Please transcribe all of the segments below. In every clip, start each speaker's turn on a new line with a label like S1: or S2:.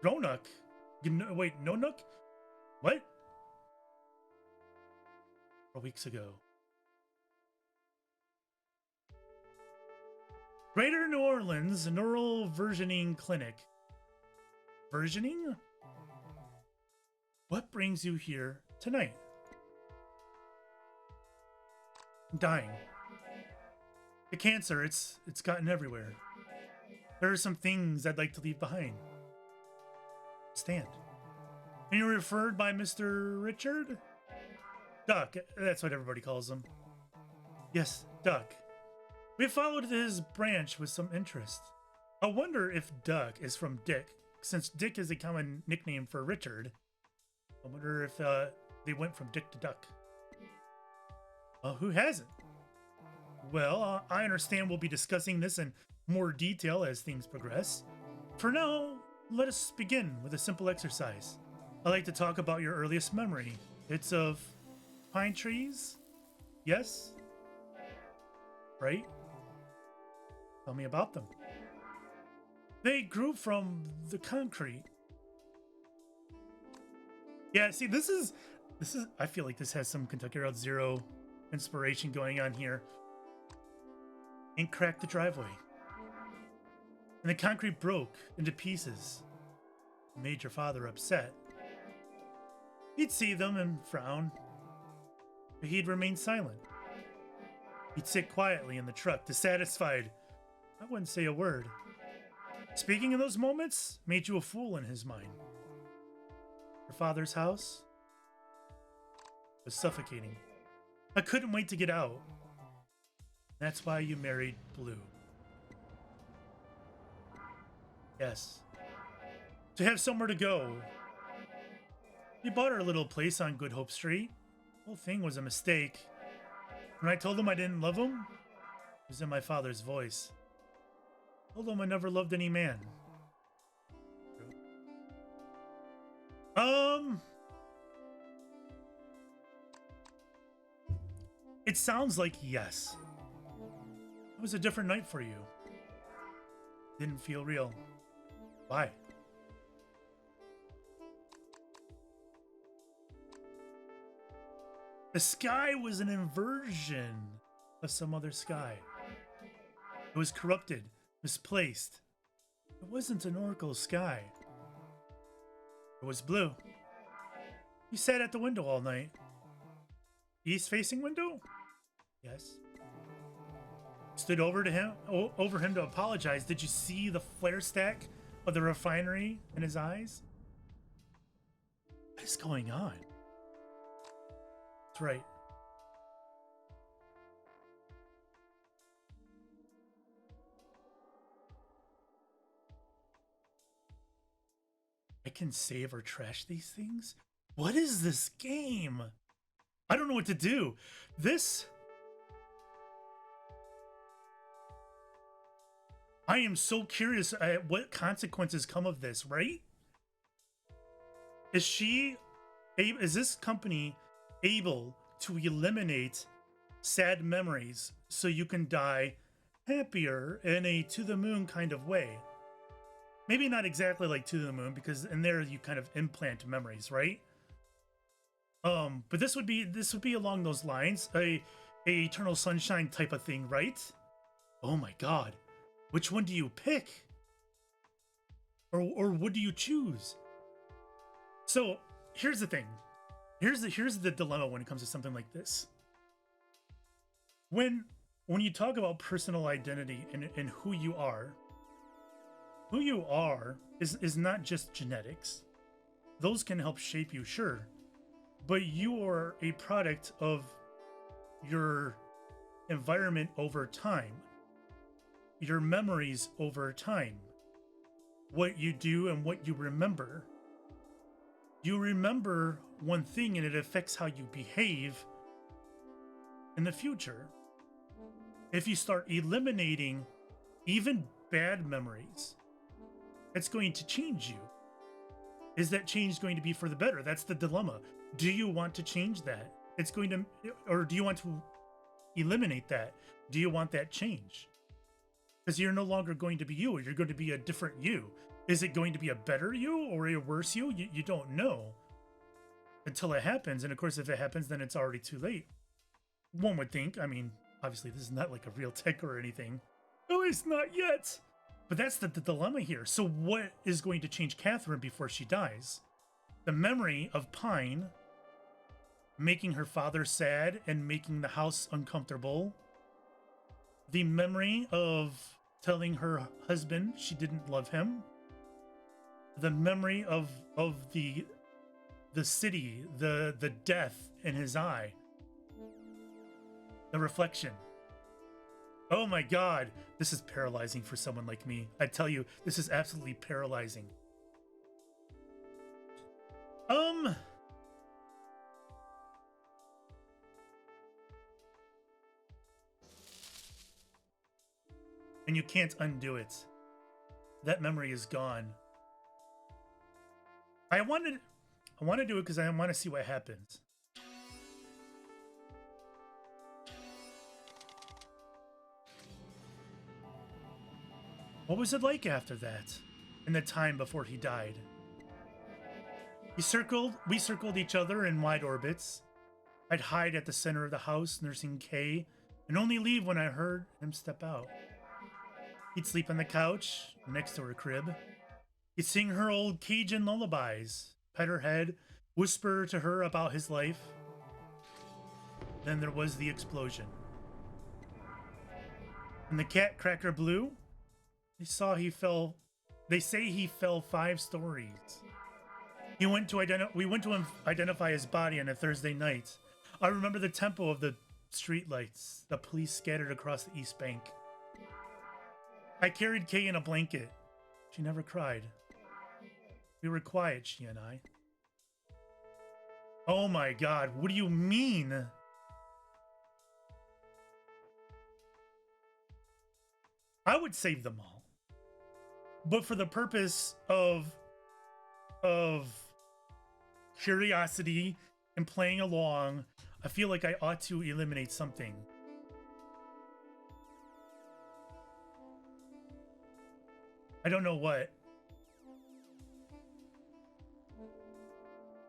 S1: Roanoke. Wait, no Nook? What? 4 weeks ago. Greater New Orleans Neural Versioning Clinic. Versioning? What brings you here tonight? I'm dying. The cancer, it's gotten everywhere. There are some things I'd like to leave behind. Stand. And you're referred by Mr. Richard? Duck, that's what everybody calls him. Yes, Duck. We followed his branch with some interest. I wonder if Duck is from Dick, since Dick is a common nickname for Richard. I wonder if they went from Dick to Duck. Who hasn't? Well, I understand we'll be discussing this in more detail as things progress. For now, let us begin with a simple exercise. I'd like to talk about your earliest memory. It's of pine trees? Yes? Right? Tell me about them. They grew from the concrete. Yeah, see, this is, I feel like this has some Kentucky Route Zero inspiration going on here. And cracked the driveway. And the concrete broke into pieces. It made your father upset. He'd see them and frown, but he'd remain silent. He'd sit quietly in the truck, dissatisfied. I wouldn't say a word. Speaking in those moments made you a fool in his mind. Your father's house was suffocating. I couldn't wait to get out. That's why you married Blue. Yes. To have somewhere to go. He bought our little place on Good Hope Street. The whole thing was a mistake. When I told him I didn't love him, it was in my father's voice. I told him I never loved any man. It sounds like yes. It was a different night for you. Didn't feel real. Why? The sky was an inversion of some other sky. It was corrupted, misplaced. It wasn't an NORCO sky. It was blue. You sat at the window all night. East-facing window? Yes. Stood over him to apologize. Did you see the flare stack of the refinery in his eyes? What is going on? That's right. I can save or trash these things? What is this game? I don't know what to do. I am so curious at what consequences come of this, right? Is this company able to eliminate sad memories so you can die happier in a to the moon kind of way? Maybe not exactly like to the moon, because in there you kind of implant memories, right? But this would be along those lines, a Eternal Sunshine type of thing, right? Oh my god. Which one do you pick? Or what do you choose? So here's the thing. Here's the dilemma when it comes to something like this. When you talk about personal identity and who you are is not just genetics. Those can help shape you, sure. But you are a product of your environment over time. Your memories over time. What you do and what you remember. You remember one thing and it affects how you behave in the future. If you start eliminating even bad memories, it's going to change you. Is that change going to be for the better? That's the dilemma. Do you want to change that? Or do you want to eliminate that? Do you want that change? Because you're no longer going to be you. You're going to be a different you. Is it going to be a better you or a worse you? You don't know until it happens. And of course, if it happens, then it's already too late. One would think. I mean, obviously, this is not like a real tech or anything. Oh, it's not yet. But that's the dilemma here. So what is going to change Catherine before she dies? The memory of Pine making her father sad and making the house uncomfortable. The memory of telling her husband she didn't love him. The memory of the city, the death in his eye. The reflection. Oh my God, this is paralyzing for someone like me. I tell you, this is absolutely paralyzing. And you can't undo it. That memory is gone. I want to do it because I want to see what happens. What was it like after that? In the time before he died? We circled each other in wide orbits. I'd hide at the center of the house, nursing Kay, and only leave when I heard him step out. He'd sleep on the couch next to her crib. He'd sing her old Cajun lullabies, pet her head, whisper to her about his life. Then there was the explosion. When the cat cracker blew, they say he fell 5 stories. We went to identify his body on a Thursday night. I remember the tempo of the streetlights, the police scattered across the East Bank. I carried Kay in a blanket. She never cried. We were quiet, she and I. Oh my God, what do you mean? I would save them all. But for the purpose of curiosity and playing along, I feel like I ought to eliminate something. I don't know what.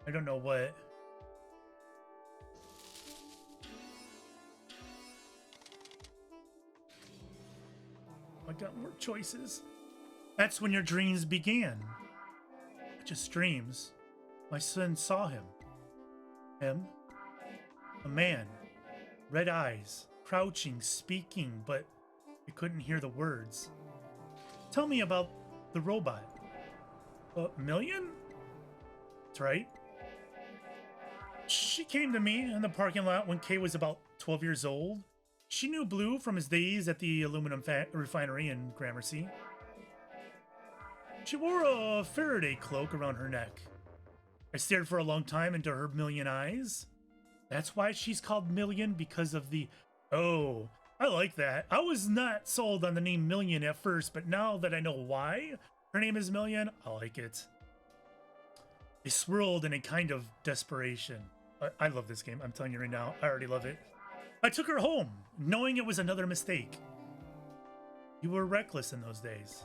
S1: I don't know what. I got more choices. That's when your dreams began. Just dreams. My son saw him. Him? A man. Red eyes. Crouching, speaking, but I couldn't hear the words. Tell me about the robot. Million? That's right. She came to me in the parking lot when Kay was about 12 years old. She knew Blue from his days at the aluminum refinery in Gramercy. She wore a Faraday cloak around her neck. I stared for a long time into her million eyes. That's why she's called Million, because of the... Oh, I like that. I was not sold on the name Million at first, but now that I know why her name is Million, I like it. They swirled in a kind of desperation. I love this game. I'm telling you right now. I already love it. I took her home, knowing it was another mistake. You were reckless in those days.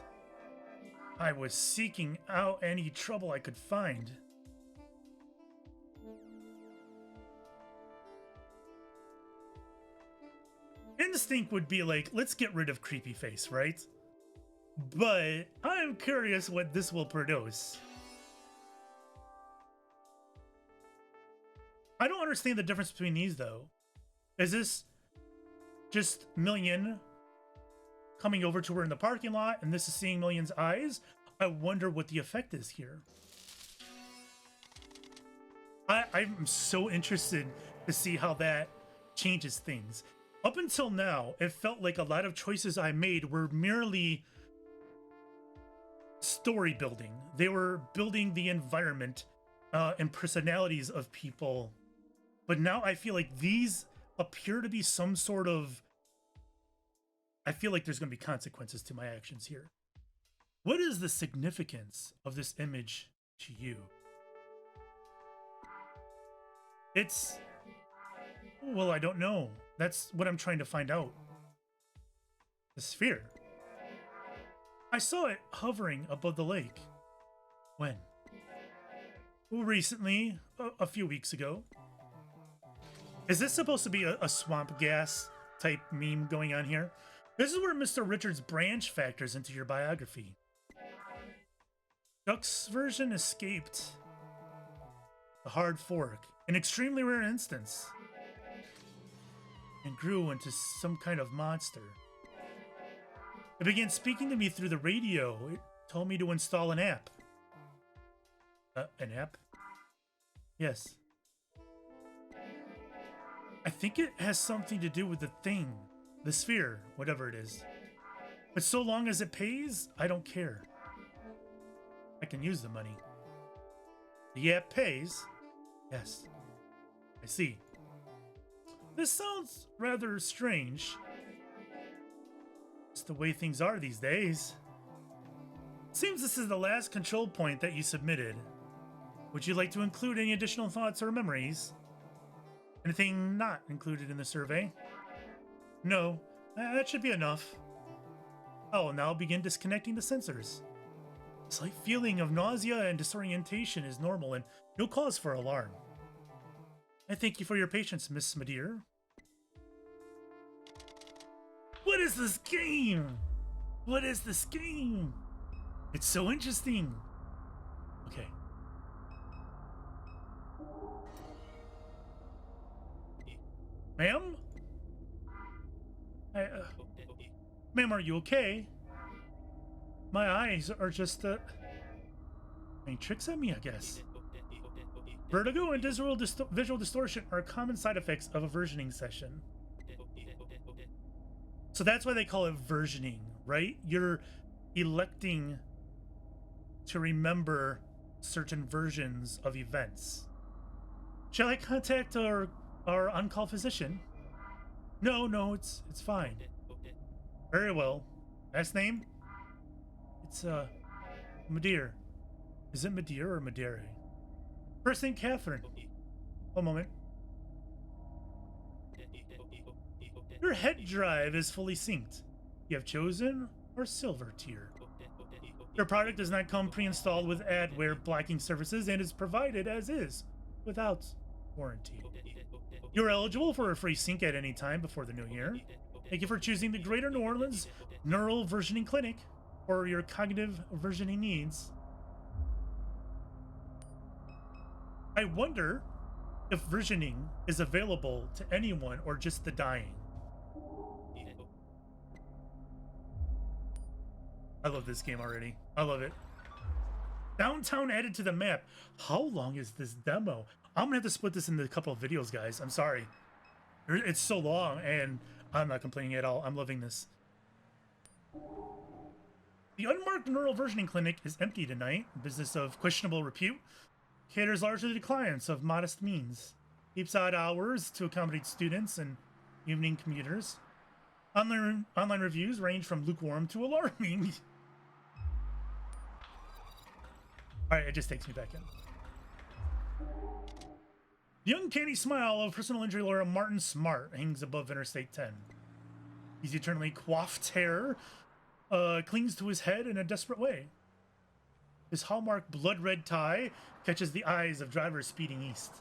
S1: I was seeking out any trouble I could find. Instinct would be like, let's get rid of creepy face, right? But I'm curious what this will produce. I don't understand the difference between these, though. Is this just Million coming over to her in the parking lot, and this is seeing Million's eyes? I wonder what the effect is here. I'm so interested to see how that changes things. Up until now, it felt like a lot of choices I made were merely story building. They were building the environment and personalities of people. But now I feel like these appear to be some sort of... I feel like there's going to be consequences to my actions here. What is the significance of this image to you? It's... Well, I don't know. That's what I'm trying to find out. The sphere. I saw it hovering above the lake. When? Well, recently, a few weeks ago. Is this supposed to be a swamp gas type meme going on here? This is where Mr. Richards' branch factors into your biography. Duck's version escaped the hard fork, an extremely rare instance, and grew into some kind of monster. It began speaking to me through the radio. It told me to install an app. An app? Yes. I think it has something to do with the thing, the sphere, whatever it is. But so long as it pays, I don't care. I can use the money. The app pays? Yes. I see. This sounds rather strange. It's the way things are these days. Seems this is the last control point that you submitted. Would you like to include any additional thoughts or memories? Anything not included in the survey? No, that should be enough. I will now begin disconnecting the sensors. A slight feeling of nausea and disorientation is normal and no cause for alarm. I thank you for your patience, Miss Madeir. What is this game? What is this game? It's so interesting. Okay. Ma'am? Ma'am, are you okay? My eyes are just, playing tricks at me, I guess. Vertigo and visual distortion are common side effects of a versioning session. So that's why they call it versioning, right? You're electing to remember certain versions of events. Shall I contact our on-call physician? No, it's fine. Very well. Last name? It's, Madeir. Is it Madeir or Madeire? First name, Catherine. One moment. Your head drive is fully synced. You have chosen our silver tier. Your product does not come pre-installed with adware blocking services and is provided as is, without warranty. You're eligible for a free sync at any time before the new year. Thank you for choosing the Greater New Orleans Neural Versioning Clinic for your cognitive versioning needs. I wonder if versioning is available to anyone or just the dying. I love this game already. I love it. Downtown added to the map. How long is this demo? I'm gonna have to split this into a couple of videos, guys. I'm sorry. It's so long, and I'm not complaining at all. I'm loving this. The unmarked neural versioning clinic is empty tonight. Business of questionable repute. Caters largely to clients of modest means. Keeps odd hours to accommodate students and evening commuters. Online reviews range from lukewarm to alarming. Alright, it just takes me back in. The uncanny smile of personal injury lawyer Martin Smart hangs above Interstate 10. His eternally coiffed hair clings to his head in a desperate way. His hallmark blood-red tie catches the eyes of drivers speeding east.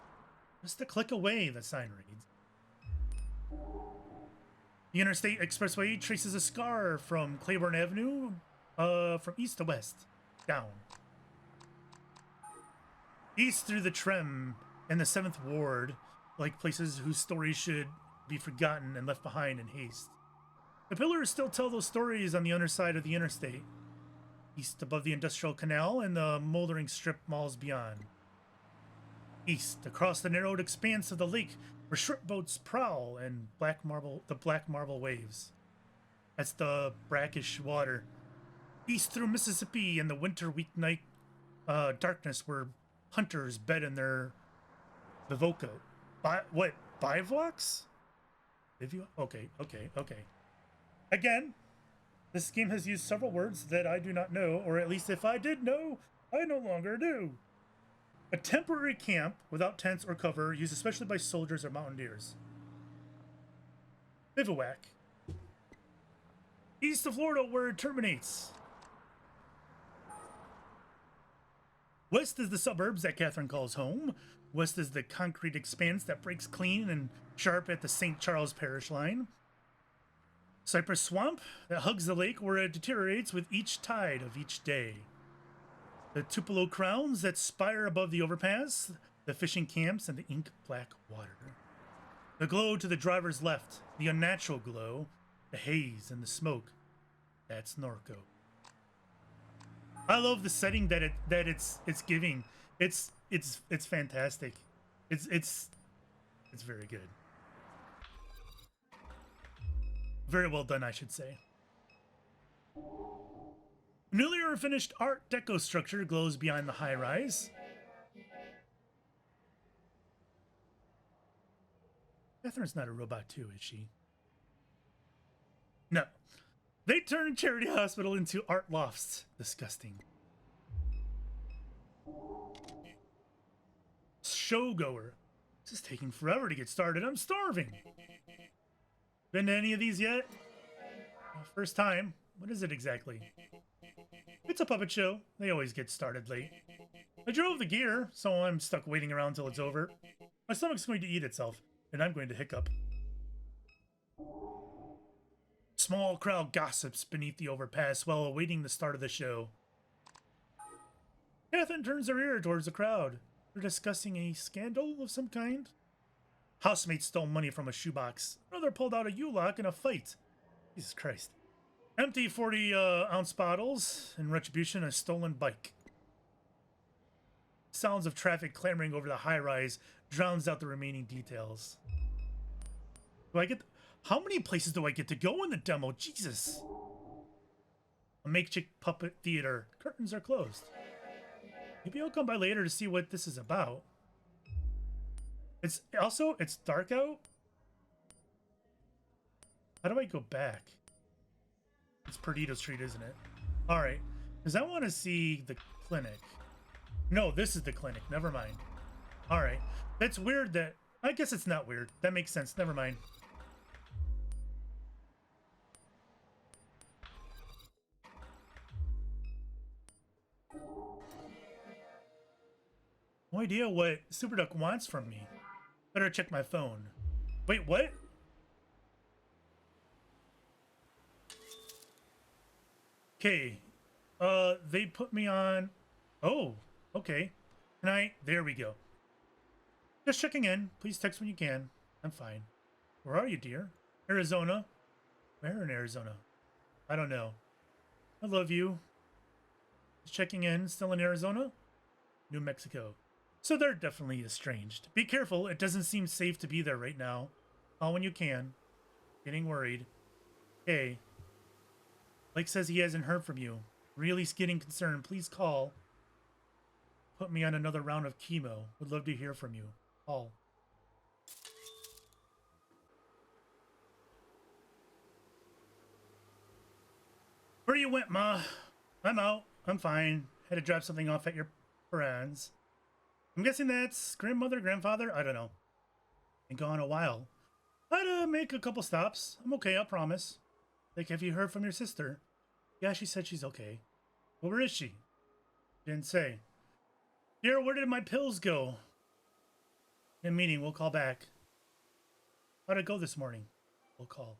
S1: Just a click away, the sign reads. The Interstate Expressway traces a scar from Claiborne Avenue from east to west, down. East through the Trem and the 7th Ward, like places whose stories should be forgotten and left behind in haste. The pillars still tell those stories on the underside of the interstate, east above the Industrial Canal and the moldering strip malls beyond. East, across the narrowed expanse of the lake where shrimp boats prowl and the black marble waves. That's the brackish water. East through Mississippi and the winter weeknight darkness where hunters bed in their bivouac. Bivouacs? Okay. Again, this game has used several words that I do not know, or at least if I did know, I no longer do. A temporary camp without tents or cover, used especially by soldiers or mountaineers. Bivouac. East of Florida, where it terminates. West is the suburbs that Catherine calls home. West is the concrete expanse that breaks clean and sharp at the St. Charles parish line. Cypress Swamp that hugs the lake where it deteriorates with each tide of each day. The Tupelo Crowns that spire above the overpass, the fishing camps, and the ink black water. The glow to the driver's left, the unnatural glow, the haze and the smoke. That's Norco. I love the setting that it's giving. It's fantastic. It's very good. Very well done, I should say. Newly finished Art Deco structure glows behind the high rise. Catherine's not a robot too, is she? No. They turned Charity Hospital into art lofts. Disgusting. Showgoer. This is taking forever to get started. I'm starving. Been to any of these yet? First time. What is it exactly? It's a puppet show. They always get started late. I drove the gear, so I'm stuck waiting around till it's over. My stomach's going to eat itself, and I'm going to hiccup. Small crowd gossips beneath the overpass while awaiting the start of the show. Catherine turns her ear towards the crowd. They're discussing a scandal of some kind. Housemates stole money from a shoebox. Another pulled out a U-lock in a fight. Jesus Christ. Empty 40-ounce bottles. In retribution, a stolen bike. Sounds of traffic clamoring over the high-rise drowns out the remaining details. Do I get... How many places do I get to go in the demo? Jesus. A makeshift puppet theater. Curtains are closed. Maybe I'll come by later to see what this is about. It's dark out. How do I go back? It's Perdido Street, isn't it? All right. Because I want to see the clinic. No, this is the clinic. Never mind. All right. That's weird that... I guess it's not weird. That makes sense. Never mind. No idea what Super Duck wants from me. Better check my phone. Wait, what? Okay. They put me on... Oh, okay. There we go. Just checking in. Please text when you can. I'm fine. Where are you, dear? Arizona. Where in Arizona? I don't know. I love you. Just checking in. Still in Arizona? New Mexico. So they're definitely estranged. Be careful. It doesn't seem safe to be there right now. Call when you can. Getting worried. Hey. Blake says he hasn't heard from you. Really getting concerned. Please call. Put me on another round of chemo. Would love to hear from you. Call. Where you went, Ma? I'm out. I'm fine. Had to drop something off at your friend's. I'm guessing that's grandmother, grandfather? I don't know. Been gone a while. I had to make a couple stops. I'm okay, I promise. Like, have you heard from your sister? Yeah, she said she's okay. Well, where is she? Didn't say. Dear, where did my pills go? In a meeting, we'll call back. How'd it go this morning? We'll call.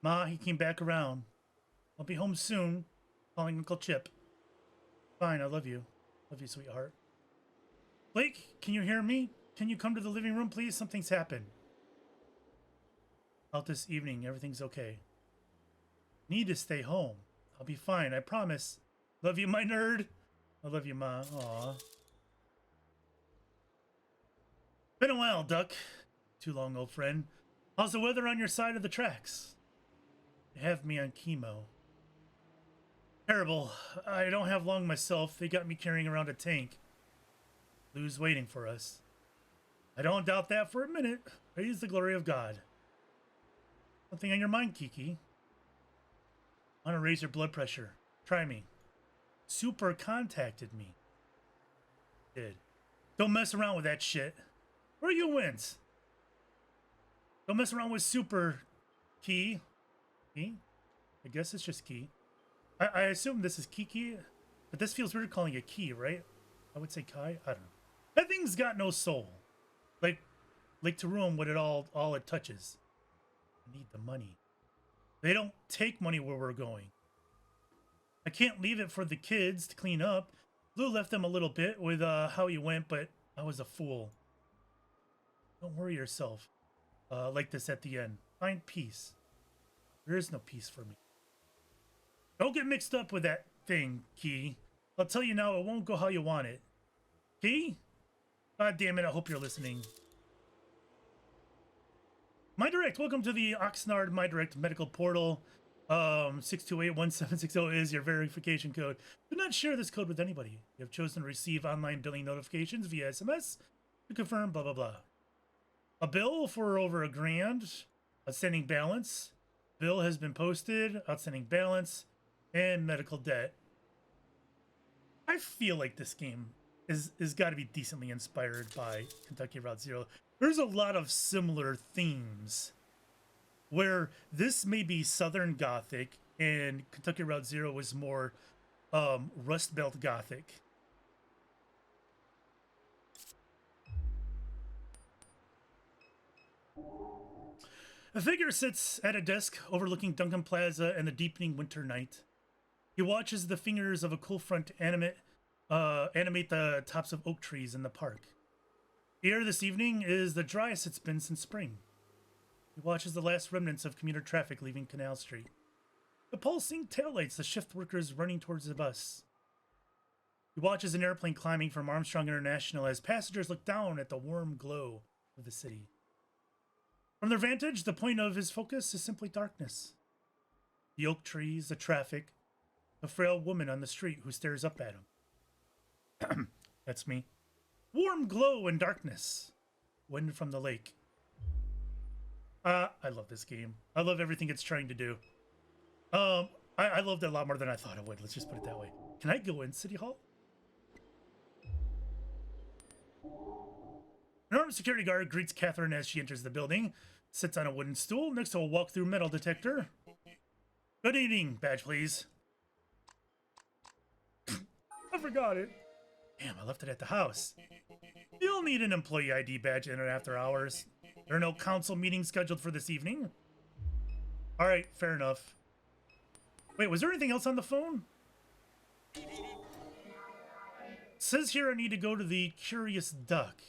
S1: Ma, he came back around. I'll be home soon. Calling Uncle Chip. Fine, I love you. Love you, sweetheart. Blake, can you hear me? Can you come to the living room, please? Something's happened. Out this evening, everything's okay. Need to stay home. I'll be fine, I promise. Love you, my nerd. I love you, Ma. Aw. Been a while, Duck. Too long, old friend. How's the weather on your side of the tracks? They have me on chemo. Terrible. I don't have long myself. They got me carrying around a tank. Lou's waiting for us. I don't doubt that for a minute. Praise the glory of God. Something on your mind, Kiki? I want to raise your blood pressure. Try me. Super contacted me. Did. Don't mess around with that shit. Where are you wins? Don't mess around with Super Key. Key? I guess it's just Key. I assume this is Kiki. But this feels weird calling it key, right? I would say Kai. I don't know. That thing's got no soul. Like to ruin what all it touches. I need the money. They don't take money where we're going. I can't leave it for the kids to clean up. Lou left them a little bit with how he went, but I was a fool. Don't worry yourself. Like this at the end. Find peace. There is no peace for me. Don't get mixed up with that thing, Key. I'll tell you now, it won't go how you want it. Key? God damn it, I hope you're listening. MyDirect, welcome to the Oxnard MyDirect medical portal. 628-1760 is your verification code. Do not share this code with anybody. You have chosen to receive online billing notifications via SMS to confirm blah, blah, blah. A bill for over $1,000. Outstanding balance. Bill has been posted. Outstanding balance. And medical debt. I feel like this game is got to be decently inspired by Kentucky Route Zero. There's a lot of similar themes where this may be Southern Gothic and Kentucky Route Zero is more Rust Belt Gothic. A figure sits at a desk overlooking Duncan Plaza and the deepening winter night. He watches the fingers of a cool front animate the tops of oak trees in the park. The air this evening is the driest it's been since spring. He watches the last remnants of commuter traffic leaving Canal Street. The pulsing taillights the shift workers running towards the bus. He watches an airplane climbing from Armstrong International as passengers look down at the warm glow of the city. From their vantage, the point of his focus is simply darkness. The oak trees, the traffic, a frail woman on the street who stares up at him. That's me. Warm glow and darkness. Wind from the lake. I love this game. I love everything it's trying to do. I loved it a lot more than I thought I would. Let's just put it that way. Can I go in City Hall? An armed security guard greets Catherine as she enters the building. Sits on a wooden stool next to a walk-through metal detector. Good evening, badge please. I forgot it. Damn, I left it at the house. You'll need an employee ID badge in and after hours. There are no council meetings scheduled for this evening. Alright, fair enough. Wait, was there anything else on the phone? It says here I need to go to the Curious Duck.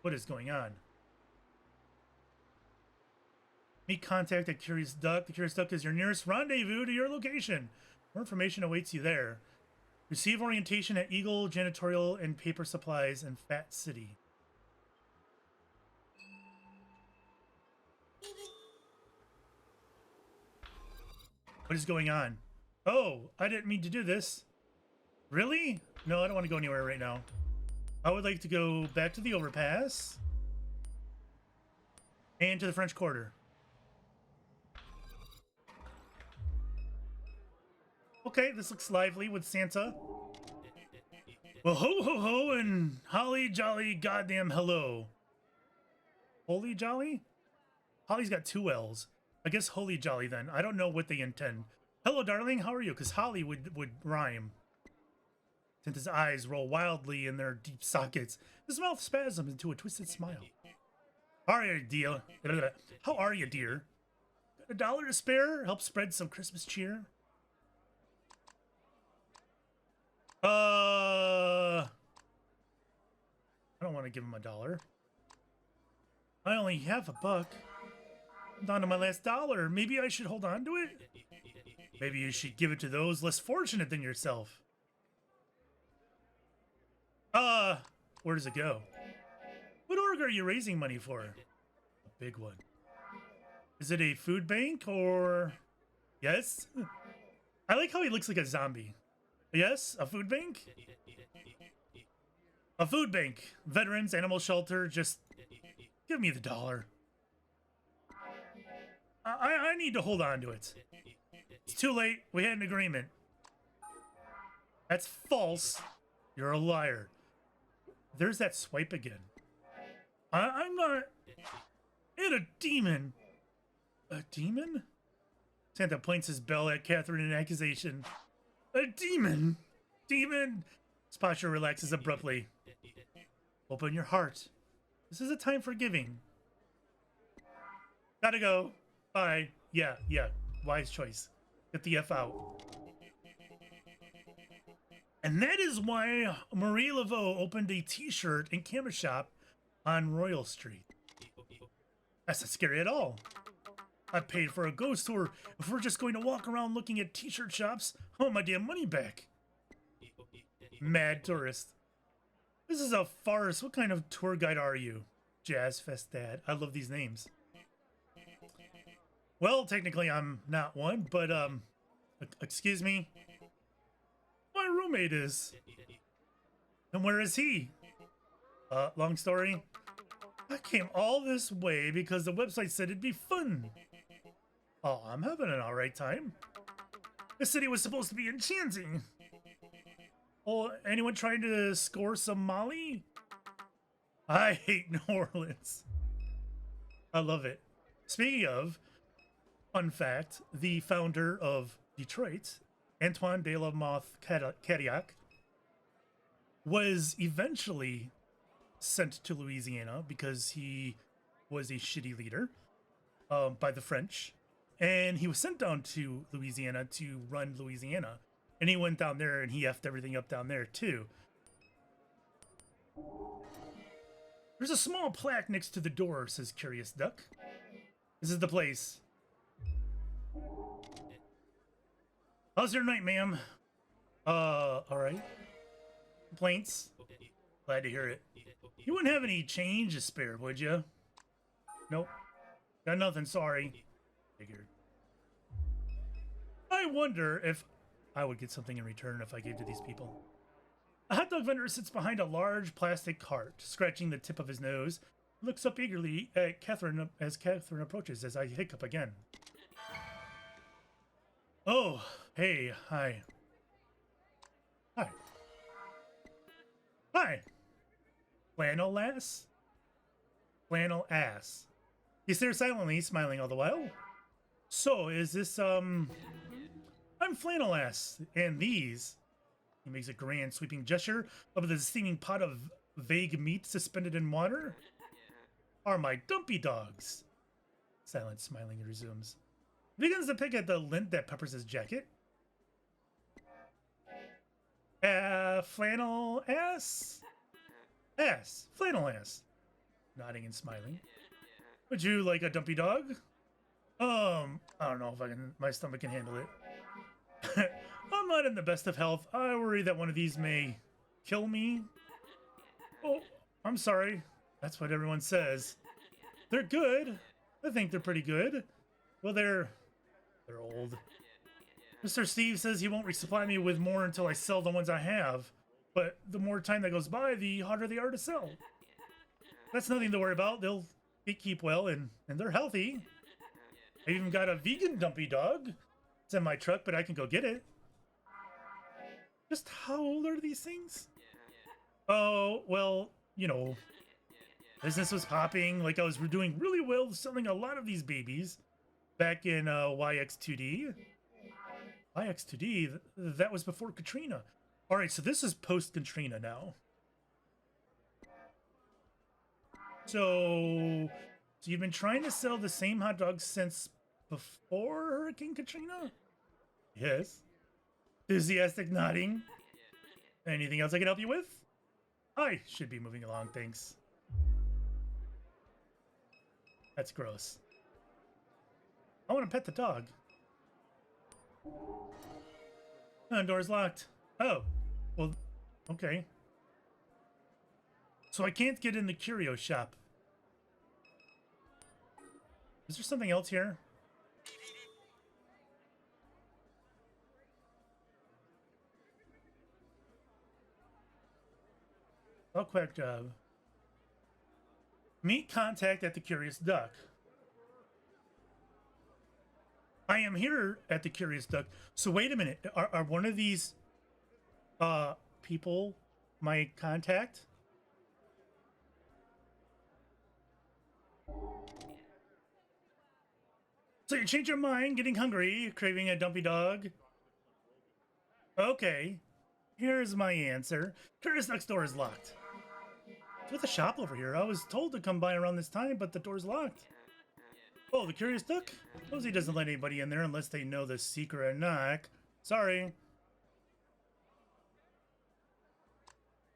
S1: What is going on? Meet contact at Curious Duck. The Curious Duck is your nearest rendezvous to your location. More information awaits you there. Receive orientation at Eagle, Janitorial, and Paper Supplies in Fat City. What is going on? Oh, I didn't mean to do this. Really? No, I don't want to go anywhere right now. I would like to go back to the overpass. And to the French Quarter. Okay, this looks lively with Santa. Well, ho ho ho and holly jolly goddamn hello. Holy jolly? Holly's got two L's. I guess holy jolly then. I don't know what they intend. Hello, darling. How are you? Because holly would rhyme. Santa's eyes roll wildly in their deep sockets. His mouth spasms into a twisted smile. How are you, dear? How are you, dear? Got $1 to spare? Help spread some Christmas cheer? I don't want to give him $1. I only have $1. I'm down to my last $1. Maybe I should hold on to it? Maybe you should give it to those less fortunate than yourself. Where does it go? What org are you raising money for? A big one. Is it a food bank or... Yes? I like how he looks like a zombie. Yes, a food bank? A food bank. Veterans, animal shelter, just give me the $1. I need to hold on to it. It's too late. We had an agreement. That's false. You're a liar. There's that swipe again. I'm not... And a demon. A demon? Santa points his bell at Catherine in accusation. A demon! Demon! Spatula relaxes abruptly. Open your heart. This is a time for giving. Gotta go. Bye. Yeah. Wise choice. Get the F out. And that is why Marie Laveau opened a t-shirt and camera shop on Royal Street. That's not scary at all. I paid for a ghost tour. If we're just going to walk around looking at t-shirt shops, I want my damn money back. Mad tourist. This is a farce. What kind of tour guide are you? Jazz Fest Dad. I love these names. Well, technically I'm not one, but excuse me. My roommate is. And where is he? Long story. I came all this way because the website said it'd be fun. Oh, I'm having an alright time. The city was supposed to be enchanting. Oh, anyone trying to score some Molly? I hate New Orleans. I love it. Speaking of, fun fact, the founder of Detroit, Antoine de la Motte Cadillac, was eventually sent to Louisiana because he was a shitty leader by the French. And he was sent down to Louisiana to run Louisiana. And he went down there and he effed everything up down there too. There's a small plaque next to the door, says Curious Duck. This is the place. How's your night, ma'am? Alright. Complaints? Glad to hear it. You wouldn't have any change to spare, would you? Nope. Got nothing, sorry. Figured. I wonder if I would get something in return if I gave to these people. A hot dog vendor sits behind a large plastic cart, scratching the tip of his nose. Looks up eagerly at Catherine as Catherine approaches as I hiccup again. Oh, hey, hi. Hi. Hi. Flannel lass? Flannel ass. He stares silently, smiling all the while. So, is this, I'm Flannel ass, and these... He makes a grand sweeping gesture over the steaming pot of vague meat suspended in water. Are my dumpy dogs. Silent smiling resumes. He begins to pick at the lint that peppers his jacket. Flannel ass? Ass. Flannel ass. Nodding and smiling. Would you like a dumpy dog? I don't know if my stomach can handle it. I'm not in the best of health. I worry that one of these may kill me. Oh, I'm sorry. That's what everyone says. They're good. I think they're pretty good. Well, they're old. Mr. Steve says he won't resupply me with more until I sell the ones I have. But the more time that goes by, the harder they are to sell. That's nothing to worry about. They'll keep well and they're healthy. I even got a vegan dumpy dog. It's in my truck, but I can go get it. Just how old are these things? Oh, well, you know, business was popping. Like I was doing really well selling a lot of these babies back in YX2D. YX2D, that was before Katrina. All right, so this is post-Katrina now. So you've been trying to sell the same hot dogs since before Hurricane Katrina? Yes. Enthusiastic nodding. Anything else I can help you with? I should be moving along, thanks. That's gross. I want to pet the dog. Door's locked. Oh, well, okay. So I can't get in the curio shop. Is there something else here? Oh, quick job. Meet contact at the Curious Duck. I am here at the Curious Duck. So wait a minute. Are one of these people my contact? So you change your mind, getting hungry, craving a dumpy dog. Okay, here's my answer. Curious Duck's door is locked. With a shop over here. I was told to come by around this time, but the door's locked. Oh, the Curious Duck? Suppose he doesn't let anybody in there unless they know the secret knock. Sorry.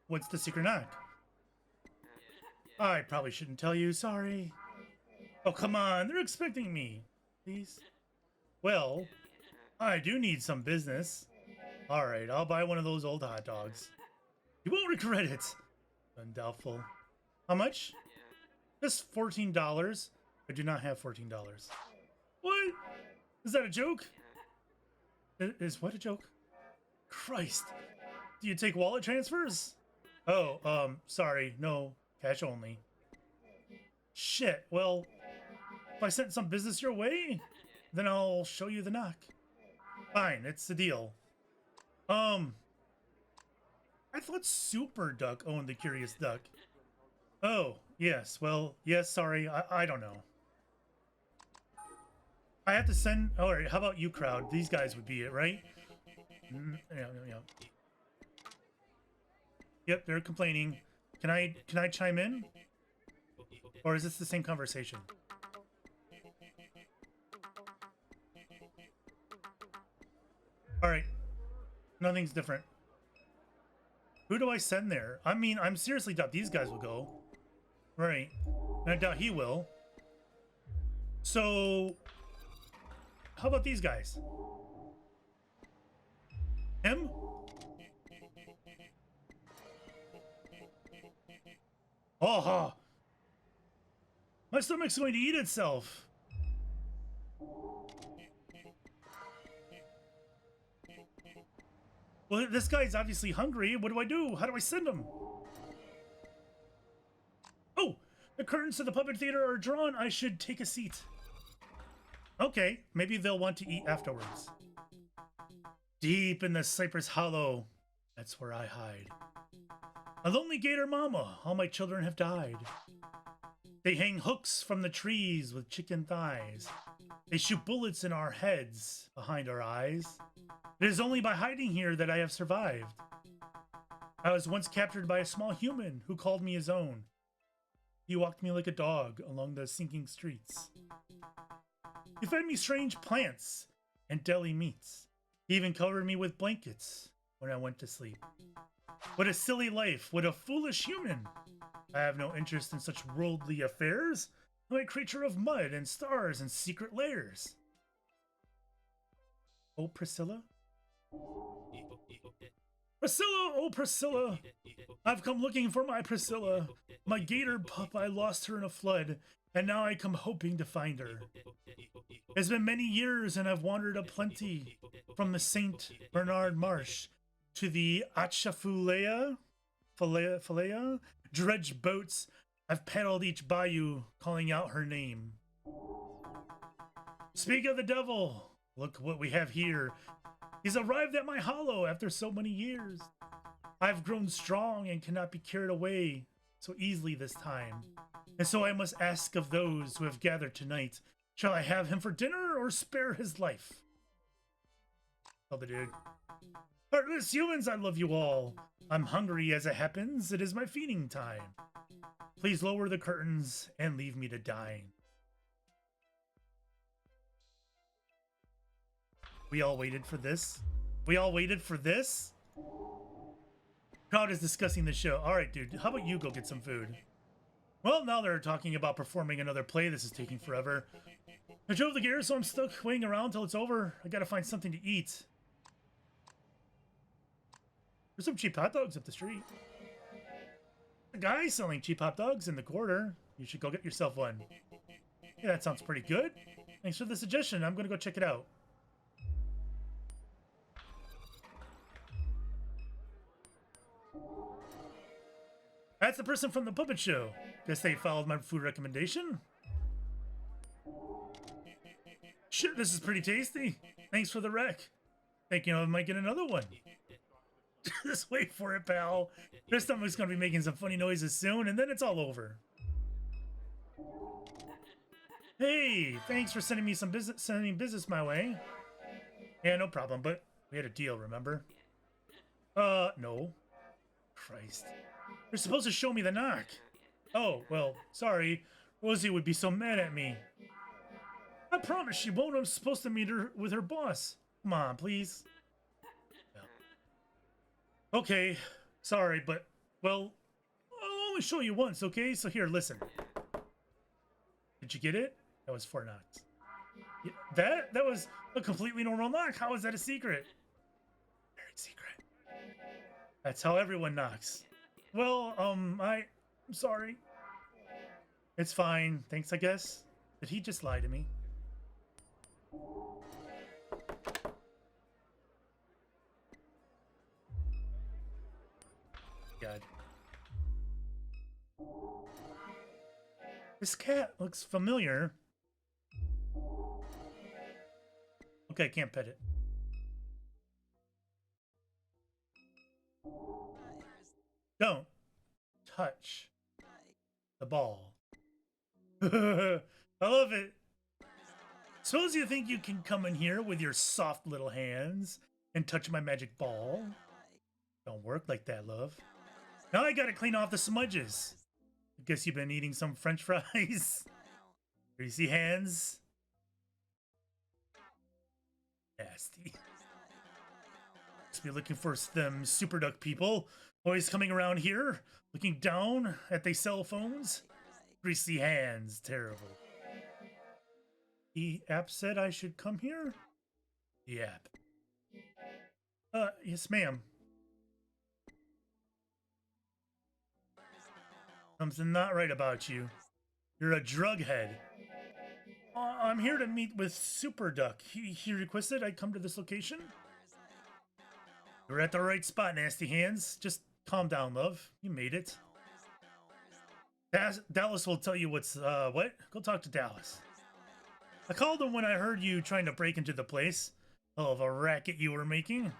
S1: What's the secret knock? I probably shouldn't tell you. Sorry. Oh, come on. They're expecting me. Please. Well, I do need some business. All right, I'll buy one of those old hot dogs. You won't regret it. Undoubtful. How much? Just $14. I do not have $14. What? Is that a joke? Is what a joke? Christ. Do you take wallet transfers? Oh, sorry. No, cash only. Shit. Well, if I sent some business your way, then I'll show you the knock. Fine, it's the deal. I thought Super Duck owned the Curious Duck. Oh, yes. Well, yes, sorry. I don't know. I have to send... All right, how about you, crowd? These guys would be it, right? Yeah. Yep, they're complaining. Can I chime in? Or is this the same conversation? All right. Nothing's different. Who do I send there? I mean, I'm seriously doubt these guys will go. Right. And I doubt he will. So, how about these guys? Him? Oh, my stomach's going to eat itself. Well, this guy's obviously hungry. What do I do? How do I send him? Oh, the curtains to the puppet theater are drawn. I should take a seat. Okay, maybe they'll want to eat afterwards. Deep in the cypress hollow, that's where I hide. A lonely gator mama, all my children have died. They hang hooks from the trees with chicken thighs. They shoot bullets in our heads, behind our eyes. It is only by hiding here that I have survived. I was once captured by a small human who called me his own. He walked me like a dog along the sinking streets. He fed me strange plants and deli meats. He even covered me with blankets when I went to sleep. What a silly life, what a foolish human. I have no interest in such worldly affairs. I'm a creature of mud and stars and secret layers. Oh, Priscilla? Priscilla, oh Priscilla, I've come looking for my Priscilla. My gator pup, I lost her in a flood, and now I come hoping to find her. It's been many years and I've wandered aplenty, from the St. Bernard Marsh to the Atchafalaya, dredge boats. I've paddled each bayou, calling out her name. Speak of the devil, look what we have here. He's arrived at my hollow after so many years. I've grown strong and cannot be carried away so easily this time. And so I must ask of those who have gathered tonight, shall I have him for dinner or spare his life? Tell the dude. Heartless humans, I love you all. I'm hungry as it happens. It is my feeding time. Please lower the curtains and leave me to dine. We all waited for this. We all waited for this. Crowd is discussing the show. All right, dude. How about you go get some food? Well, now they're talking about performing another play. This is taking forever. I drove the gear, so I'm stuck waiting around till it's over. I gotta find something to eat. There's some cheap hot dogs up the street. A guy selling cheap hot dogs in the quarter. You should go get yourself one. Yeah, that sounds pretty good. Thanks for the suggestion. I'm gonna go check it out. That's the person from the puppet show. Guess they followed my food recommendation. Shit, this is pretty tasty. Thanks for the rec. Thinking I might get another one. Just wait for it, pal. Their stomach's gonna be making some funny noises soon, and then it's all over. Hey, thanks for sending me some business, my way. Yeah, no problem, but we had a deal, remember? No. Christ. You're supposed to show me the knock. Oh, well, sorry. Rosie would be so mad at me. I promise she won't. I'm supposed to meet her with her boss. Come on, please. Yeah. Okay, sorry, but, well, I'll only show you once, okay? So here, listen. Did you get it? That was 4 knocks. Yeah, that was a completely normal knock. How is that a secret? Very secret. That's how everyone knocks. Well, I'm sorry. It's fine. Thanks, I guess. Did he just lie to me? God. This cat looks familiar. Okay, I can't pet it. Don't touch the ball. I love it. Suppose you think you can come in here with your soft little hands and touch my magic ball? Don't work like that, love. Now I gotta clean off the smudges. I guess you've been eating some French fries. Greasy hands. Nasty. Must be looking for them super duck people. Always coming around here, looking down at their cell phones. Greasy hands. Terrible. The app said I should come here? The app. Yes, ma'am. Something not right about you. You're a drug head. I'm here to meet with Super Duck. He requested I come to this location? You're at the right spot, nasty hands. Just calm down, love. You made it. Dallas will tell you what's, what? Go talk to Dallas. I called him when I heard you trying to break into the place. Hell of a racket you were making.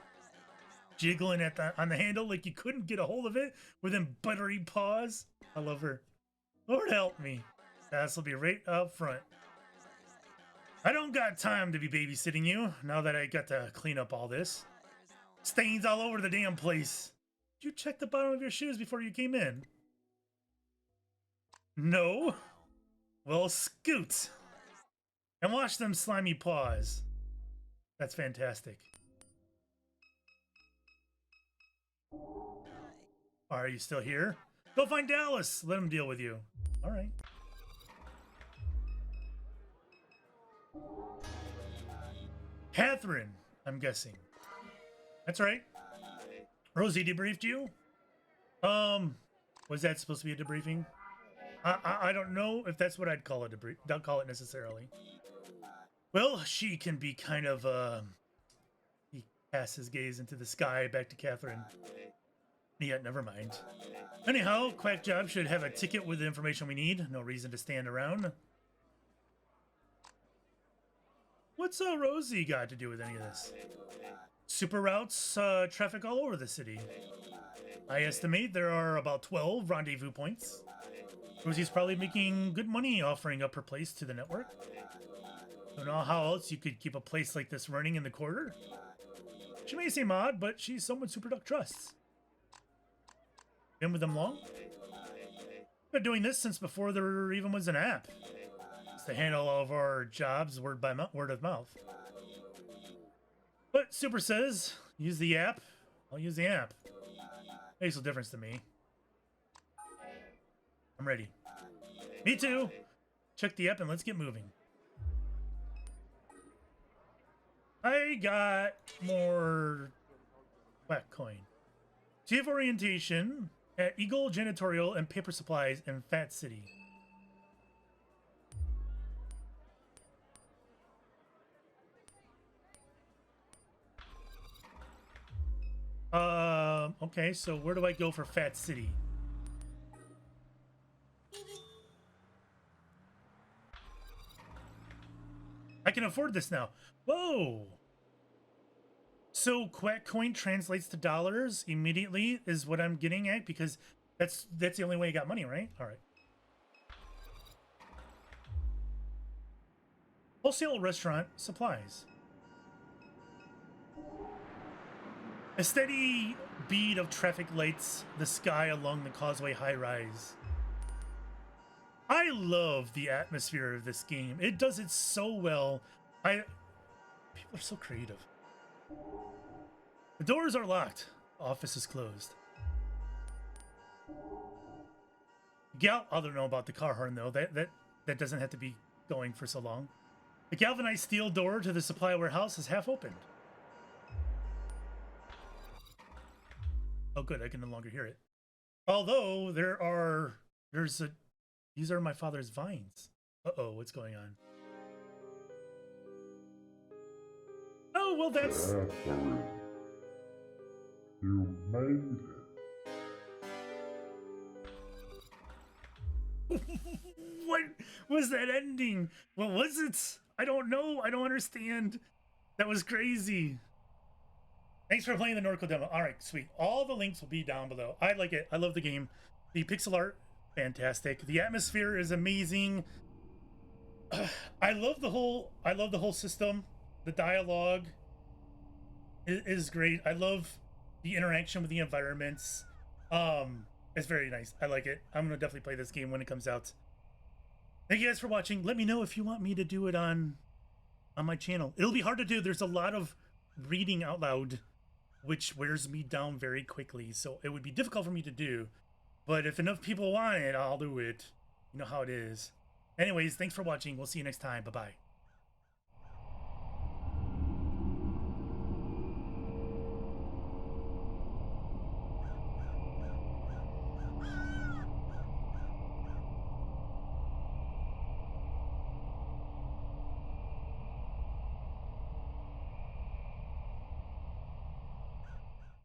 S1: Jiggling on the handle like you couldn't get a hold of it with them buttery paws. I love her. Lord help me. Dallas will be right up front. I don't got time to be babysitting you now that I got to clean up all this. Stains all over the damn place. Did you check the bottom of your shoes before you came in? No? Well, scoot. And wash them slimy paws. That's fantastic. Are you still here? Go find Dallas. Let him deal with you. All right. Catherine, I'm guessing. That's right. Rosie debriefed you? Was that supposed to be a debriefing? I don't know if that's what I'd call a debrief. Don't call it necessarily. Well, she can be kind of, he casts his gaze into the sky back to Catherine. Yeah, never mind. Anyhow, Quack Job should have a ticket with the information we need. No reason to stand around. What's Rosie got to do with any of this? Super routes traffic all over the city. I estimate there are about 12 rendezvous points. Rosie's probably making good money offering up her place to the network. Don't know how else you could keep a place like this running in the quarter. She may seem odd, but she's someone Super Duck trusts. Been with them long? Been doing this since before there even was an app. It's to handle all of our jobs word of mouth. But Super says, use the app. I'll use the app. Makes no difference to me. I'm ready. Me too. Check the app and let's get moving. I got more Quack coin. Chief orientation at Eagle Janitorial and Paper Supplies in Fat City. Okay, so where do I go for Fat City? I can afford this now. Whoa! So Quack coin translates to dollars immediately is what I'm getting at, because that's the only way you got money, right? All right. Wholesale restaurant supplies. A steady bead of traffic lights the sky along the causeway high rise. I love the atmosphere of this game. It does it so well. People are so creative. The doors are locked. Office is closed. I don't know about the car horn though. That doesn't have to be going for so long. The galvanized steel door to the supply warehouse is half opened. Oh, good. I can no longer hear it. Although these are my father's vines. Uh-oh, what's going on? Oh, well, that's...
S2: Catherine, you made it.
S1: What was that ending? What was it? I don't know. I don't understand. That was crazy. Thanks for playing the Norco demo. All right, sweet. All the links will be down below. I like it. I love the game. The pixel art, fantastic. The atmosphere is amazing. I love the whole system. The dialogue is great. I love the interaction with the environments. It's very nice. I like it. I'm gonna definitely play this game when it comes out. Thank you guys for watching. Let me know if you want me to do it on my channel. It'll be hard to do. There's a lot of reading out loud, which wears me down very quickly. So it would be difficult for me to do. But if enough people want it, I'll do it. You know how it is. Anyways, thanks for watching. We'll see you next time. Bye-bye.